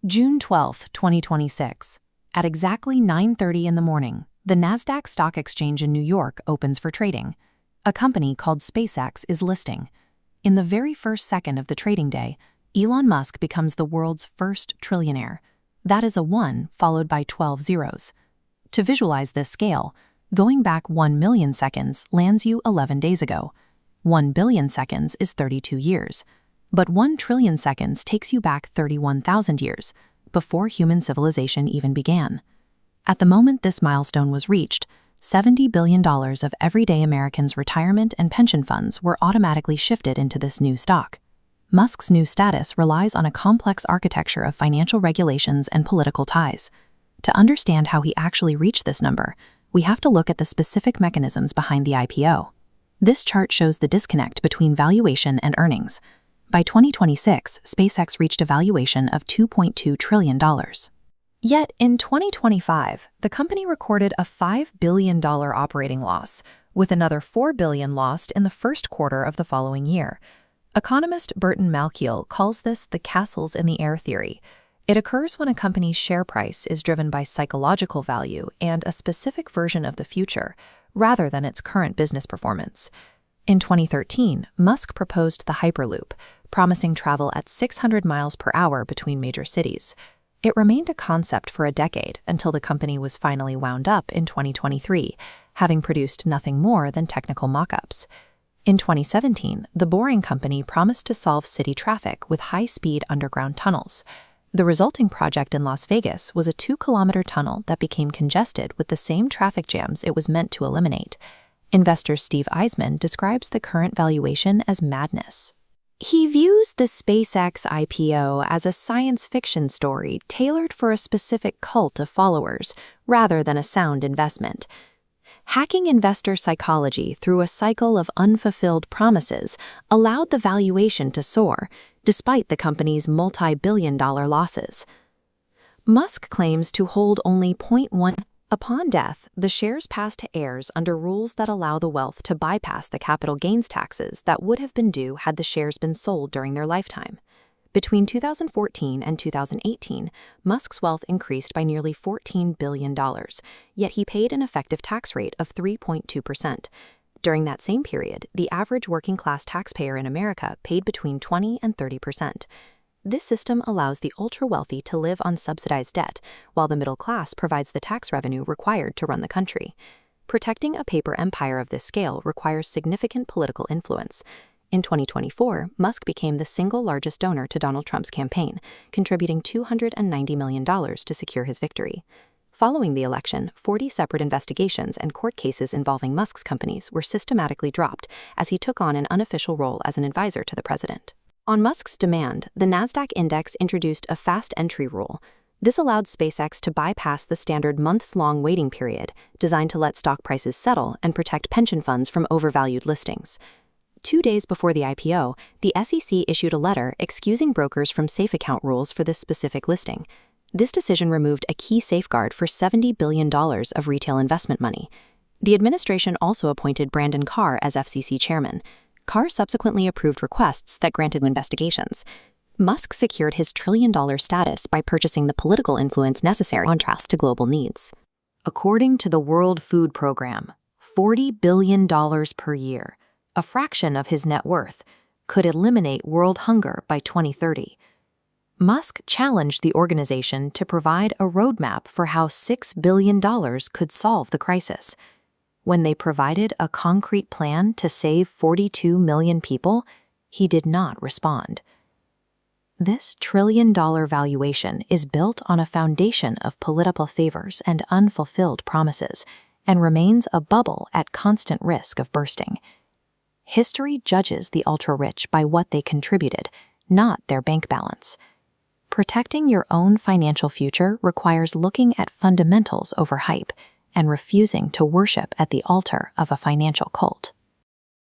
June 12, 2026. At exactly 9:30 in the morning, the Nasdaq Stock Exchange in New York opens for trading. A company called SpaceX is listing. In the very first second of the trading day, Elon Musk becomes the world's first trillionaire. That is a 1 followed by 12 zeros. To visualize this scale, going back 1 million seconds lands you 11 days ago. 1 billion seconds is 32 years. But 1 trillion seconds takes you back 31,000 years, before human civilization even began. At the moment this milestone was reached, $70 billion of everyday Americans' retirement and pension funds were automatically shifted into this new stock. Musk's new status relies on a complex architecture of financial regulations and political ties. To understand how he actually reached this number, we have to look at the specific mechanisms behind the IPO. This chart shows the disconnect between valuation and earnings. By 2026, SpaceX reached a valuation of $2.2 trillion. Yet, in 2025, the company recorded a $5 billion operating loss, with another $4 billion lost in the first quarter of the following year. Economist Burton Malkiel calls this the castles in the air theory. It occurs when a company's share price is driven by psychological value and a specific version of the future, rather than its current business performance. In 2013, Musk proposed the Hyperloop, promising travel at 600 miles per hour between major cities. It remained a concept for a decade until the company was finally wound up in 2023, having produced nothing more than technical mock-ups. In 2017, the Boring Company promised to solve city traffic with high-speed underground tunnels. The resulting project in Las Vegas was a 2-kilometer tunnel that became congested with the same traffic jams it was meant to eliminate. Investor Steve Eisman describes the current valuation as madness. He views the SpaceX IPO as a science fiction story tailored for a specific cult of followers, rather than a sound investment. Hacking investor psychology through a cycle of unfulfilled promises allowed the valuation to soar, despite the company's multi-billion-dollar losses. Musk claims to hold only 0.1. Upon death, the shares pass to heirs under rules that allow the wealth to bypass the capital gains taxes that would have been due had the shares been sold during their lifetime. Between 2014 and 2018, Musk's wealth increased by nearly $14 billion, yet he paid an effective tax rate of 3.2%. During that same period, the average working-class taxpayer in America paid between 20 and 30%. This system allows the ultra-wealthy to live on subsidized debt, while the middle class provides the tax revenue required to run the country. Protecting a paper empire of this scale requires significant political influence. In 2024, Musk became the single largest donor to Donald Trump's campaign, contributing $290 million to secure his victory. Following the election, 40 separate investigations and court cases involving Musk's companies were systematically dropped as he took on an unofficial role as an advisor to the president. On Musk's demand, the Nasdaq index introduced a fast entry rule. This allowed SpaceX to bypass the standard months-long waiting period, designed to let stock prices settle and protect pension funds from overvalued listings. 2 days before the IPO, the SEC issued a letter excusing brokers from safe account rules for this specific listing. This decision removed a key safeguard for $70 billion of retail investment money. The administration also appointed Brandon Carr as FCC chairman. Carr subsequently approved requests that granted investigations. Musk secured his trillion-dollar status by purchasing the political influence necessary in contrast to global needs. According to the World Food Program, $40 billion per year, a fraction of his net worth, could eliminate world hunger by 2030. Musk challenged the organization to provide a roadmap for how $6 billion could solve the crisis. When they provided a concrete plan to save 42 million people, he did not respond. This trillion-dollar valuation is built on a foundation of political favors and unfulfilled promises, and remains a bubble at constant risk of bursting. History judges the ultra-rich by what they contributed, not their bank balance. Protecting your own financial future requires looking at fundamentals over hype, and refusing to worship at the altar of a financial cult.